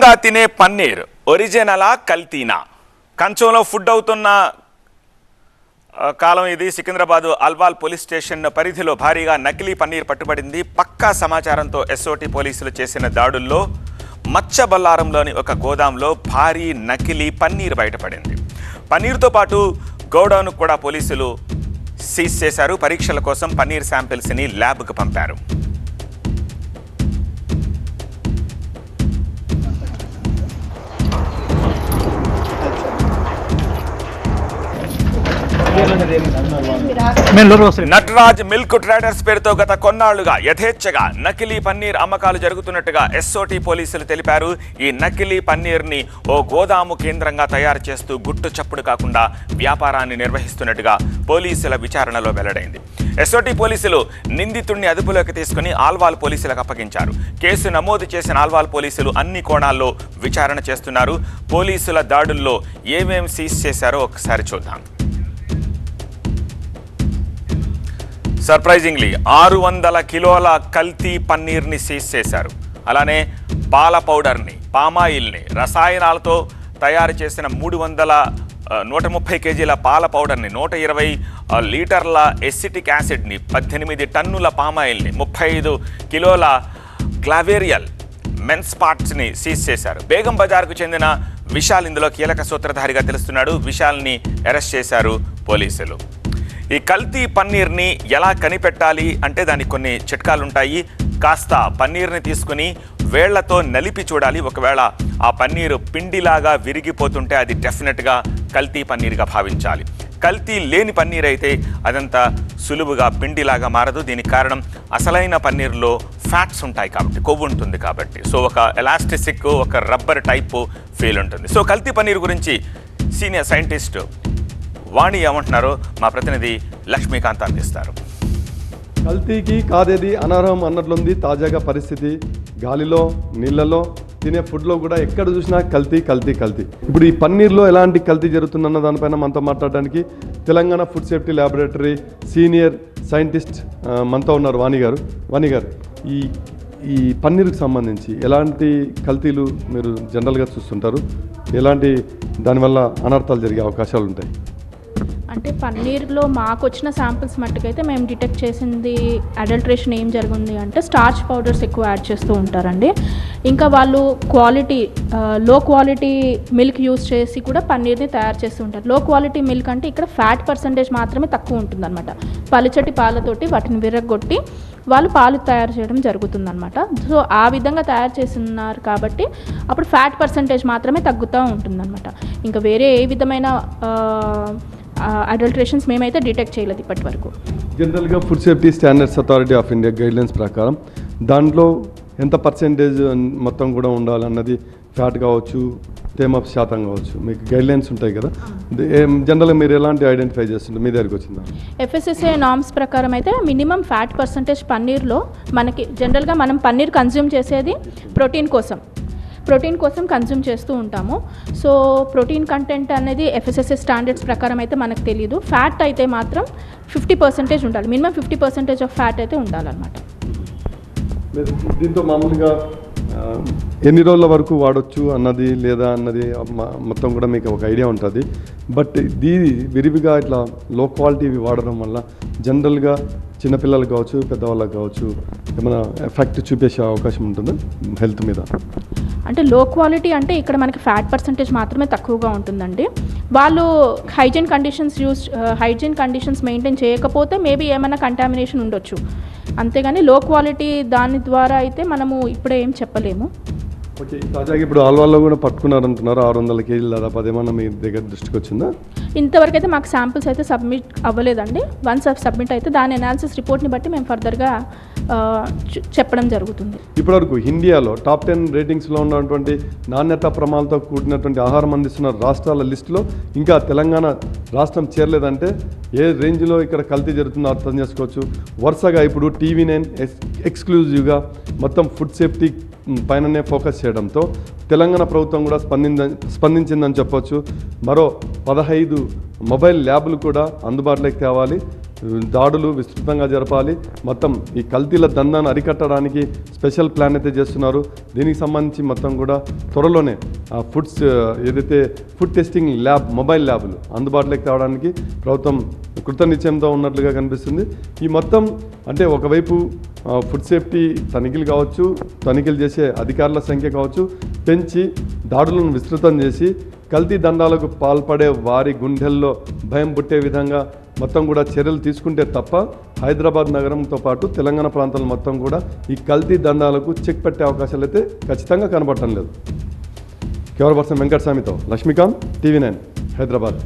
ఇష్టంగా తినే పన్నీర్ ఒరిజినలా కల్తీనా? కంచంలో ఫుడ్ అవుతున్న కాలం ఇది. సికింద్రాబాద్ అల్వాల్ పోలీస్ స్టేషన్ పరిధిలో భారీగా నకిలీ పన్నీర్ పట్టుబడింది. పక్కా సమాచారంతో ఎస్ఓటి పోలీసులు చేసిన దాడుల్లో మచ్చబల్లారంలోని ఒక గోదాంలో భారీ నకిలీ పన్నీర్ బయటపడింది. పన్నీర్తో పాటు గోడౌన్ కూడా పోలీసులు సీజ్ చేశారు. పరీక్షల కోసం పన్నీర్ శాంపిల్స్ని ల్యాబ్కు పంపారు. నటరాజ్ మిల్క్ ట్రేడర్స్ పేరుతో గత కొన్నాళ్లుగా యథేచ్ఛగా నకిలీ పన్నీర్ అమ్మకాలు జరుగుతున్నట్టుగా ఎస్ఓటి పోలీసులు తెలిపారు. ఈ నకిలీ పన్నీర్ని ఓ గోదాము కేంద్రంగా తయారు చేస్తూ గుట్టు చప్పుడు కాకుండా వ్యాపారాన్ని నిర్వహిస్తున్నట్టుగా పోలీసుల విచారణలో వెల్లడైంది. ఎస్ఓటి పోలీసులు నిందితుడిని అదుపులోకి తీసుకుని ఆల్వాల్ పోలీసులకు అప్పగించారు. కేసు నమోదు చేసిన ఆల్వాల్ పోలీసులు అన్ని కోణాల్లో విచారణ చేస్తున్నారు. పోలీసుల దాడుల్లో ఏమేం సీజ్ చేశారో ఒకసారి చూద్దాం. సర్ప్రైజింగ్లీ 600 కిలోల కల్తీ పన్నీర్ని సీజ్ చేశారు. అలానే పాల పౌడర్ని, పామాయిల్ని, రసాయనాలతో తయారు చేసిన 130 కేజీల పాల పౌడర్ని, 120 లీటర్ల ఎసిటిక్ యాసిడ్ని, 18 టన్నుల పామాయిల్ని, 35 కిలోల గ్లావేరియల్ మెన్స్ పార్ట్స్ని సీజ్ చేశారు. బేగం బజార్కు చెందిన విశాల్ ఇందులో కీలక సూత్రధారిగా తెలుస్తున్నాడు. విశాల్ని అరెస్ట్ చేశారు పోలీసులు. ఈ కల్తీ పన్నీర్ని ఎలా కనిపెట్టాలి అంటే దానికి కొన్ని చిట్కాలు ఉంటాయి. కాస్త పన్నీర్ని తీసుకుని వేళ్లతో నలిపి చూడాలి. ఒకవేళ ఆ పన్నీరు పిండిలాగా విరిగిపోతుంటే అది డెఫినెట్గా కల్తీ పన్నీర్గా భావించాలి. కల్తీ లేని పన్నీర్ అయితే అదంతా సులువుగా పిండిలాగా మారదు. దీనికి కారణం అసలైన పన్నీర్లో ఫ్యాట్స్ ఉంటాయి కాబట్టి, కొవ్వు ఉంటుంది కాబట్టి. సో ఒక ఎలాస్టిసిక్, ఒక రబ్బర్ టైపు ఫీల్ ఉంటుంది. సో కల్తీ పన్నీర్ గురించి సీనియర్ సైంటిస్ట్ వాణి ఏమంటున్నారో మా ప్రతినిధి లక్ష్మీకాంత్ అందిస్తారు. కల్తీకి కాదేది అనర్హం అన్నట్లుంది తాజాగా పరిస్థితి. గాలిలో, నీళ్లలో, తినే ఫుడ్లో కూడా ఎక్కడ చూసినా కల్తీ కల్తీ కల్తీ. ఇప్పుడు ఈ పన్నీర్లో ఎలాంటి కల్తీ జరుగుతుందన్న దానిపైన మనతో మాట్లాడడానికి Telangana food safety laboratory senior scientist మనతో ఉన్నారు వాణి గారు. వాణి గారు, ఈ పన్నీర్కి సంబంధించి ఎలాంటి కల్తీలు మీరు జనరల్గా చూస్తుంటారు? ఎలాంటి దానివల్ల అనర్థాలు జరిగే అవకాశాలు ఉంటాయి? అంటే పన్నీర్లో మాకు వచ్చిన శాంపిల్స్ మట్టుకైతే మేము డిటెక్ట్ చేసింది అడల్ట్రేషన్ ఏం జరిగింది అంటే స్టార్చ్ పౌడర్స్ ఎక్కువ యాడ్ చేస్తూ ఉంటారండి. ఇంకా వాళ్ళు లో క్వాలిటీ మిల్క్ యూస్ చేసి కూడా పన్నీర్ని తయారు చేస్తూ ఉంటారు. లో క్వాలిటీ మిల్క్ అంటే ఇక్కడ ఫ్యాట్ పర్సంటేజ్ మాత్రమే తక్కువ ఉంటుందన్నమాట. పలుచటి పాలతోటి వాటిని విరగొట్టి వాళ్ళు పాలు తయారు చేయడం జరుగుతుందన్నమాట. సో ఆ విధంగా తయారు చేస్తున్నారు కాబట్టి అప్పుడు ఫ్యాట్ పర్సంటేజ్ మాత్రమే తగ్గుతూ ఉంటుందన్నమాట. ఇంకా వేరే ఏ విధమైన అడల్ట్రేషన్స్ మేమైతే డిటెక్ట్ చేయలేదు ఇప్పటి వరకు. జనరల్గా food safety standards authority of India guidelines ప్రకారం దాంట్లో ఎంత పర్సెంటేజ్ మొత్తం కూడా ఉండాలన్నది, ఫ్యాట్ కావచ్చు, తేమ శాతం కావచ్చు, మీకు గైడ్లైన్స్ ఉంటాయి కదా. జనరల్గా మీరు ఎలాంటి ఐడెంటిఫై చేస్తుంటారు? మీ దగ్గరికి వచ్చిందా? FSSAI నార్మ్స్ ప్రకారం అయితే మినిమం ఫ్యాట్ పర్సంటేజ్ పన్నీర్లో మనకి జనరల్గా మనం పన్నీర్ కన్జ్యూమ్ చేసేది ప్రోటీన్ కోసం కన్జ్యూమ్ చేస్తూ ఉంటాము. సో ప్రోటీన్ కంటెంట్ అనేది FSSAI స్టాండర్డ్స్ ప్రకారం అయితే మనకు తెలియదు. ఫ్యాట్ అయితే మాత్రం 50% ఉండాలి. మినిమం 50% ఆఫ్ ఫ్యాట్ అయితే ఉండాలన్నమాట. దీంతో మామూలుగా ఎన్ని రోజుల వరకు వాడచ్చు అన్నది లేదా అన్నది మొత్తం కూడా మీకు ఒక ఐడియా ఉంటుంది. బట్ విరివిగా ఇట్లా లో క్వాలిటీ వాడడం వల్ల జనరల్గా చిన్నపిల్లలకు కావచ్చు, పెద్దవాళ్ళకి కావచ్చు, ఏమైనా ఎఫెక్ట్ చూపేసే అవకాశం ఉంటుందా హెల్త్ మీద? అంటే లో క్వాలిటీ అంటే ఇక్కడ మనకి ఫ్యాట్ పర్సంటేజ్ మాత్రమే తక్కువగా ఉంటుందండి. వాళ్ళు హైజీన్ కండిషన్స్ మెయింటైన్ చేయకపోతే మేబీ ఏమైనా కంటామినేషన్ ఉండొచ్చు. అంతేగాని లో క్వాలిటీ దాని ద్వారా అయితే మనము ఇప్పుడే ఏం చెప్పలేము. ఓకే, తాజాగా ఇప్పుడు ఆల్వాల్లో కూడా పట్టుకున్నారంటున్నారు 600 కేజీలు దాదాపు. అదేమన్నా మీ దగ్గర దృష్టికి వచ్చిందా? ఇంతవరకు అయితే మాకు శాంపిల్స్ అయితే సబ్మిట్ అవ్వలేదండి. వన్స్ సబ్మిట్ అయితే దాని అనాలిసిస్ రిపోర్ట్ని బట్టి మేము ఫర్దర్గా చెప్పడం జరుగుతుంది. ఇప్పటివరకు ఇండియాలో టాప్ 10 రేటింగ్స్లో ఉన్నటువంటి నాణ్యత ప్రమాణాలతో కూడినటువంటి ఆహారం అందిస్తున్న రాష్ట్రాల లిస్టులో ఇంకా తెలంగాణ రాష్ట్రం చేరలేదంటే ఏ రేంజ్లో ఇక్కడ కల్తీ జరుగుతుందో అర్థం చేసుకోవచ్చు. వరుసగా ఇప్పుడు TV9 ఎక్స్క్లూజివ్గా మొత్తం ఫుడ్ సేఫ్టీ పైననే ఫోకస్ చేయడంతో తెలంగాణ ప్రభుత్వం కూడా స్పందించిందని చెప్పొచ్చు. మరో 15 మొబైల్ ల్యాబ్లు కూడా అందుబాటులోకి తేవాలి. దాడులు విస్తృతంగా జరపాలి. మొత్తం ఈ కల్తీల దందాన్ని అరికట్టడానికి స్పెషల్ ప్లాన్ అయితే చేస్తున్నారు. దీనికి సంబంధించి మొత్తం కూడా త్వరలోనే ఏదైతే ఫుడ్ టెస్టింగ్ ల్యాబ్, మొబైల్ ల్యాబ్లు అందుబాటులోకి తేవడానికి ప్రభుత్వం కృతనిశ్చయంతో ఉన్నట్లుగా కనిపిస్తుంది. ఈ మొత్తం అంటే ఒకవైపు ఫుడ్ సేఫ్టీ తనిఖీలు కావచ్చు, తనిఖీలు చేసే అధికారుల సంఖ్య కావచ్చు పెంచి దాడులను విస్తృతం చేసి కల్తీ దందాలకు పాల్పడే వారి గుండెల్లో భయం పుట్టే విధంగా మొత్తం కూడా చర్యలు తీసుకుంటే తప్ప హైదరాబాద్ నగరంతో పాటు తెలంగాణ ప్రాంతాలు మొత్తం కూడా ఈ కల్తీ దందాలకు చెక్ పెట్టే అవకాశాలు అయితే ఖచ్చితంగా కనబడటం లేదు. కెమెరా పర్సన్ వెంకటస్వామితో లక్ష్మీకాంత్, TV9 హైదరాబాద్.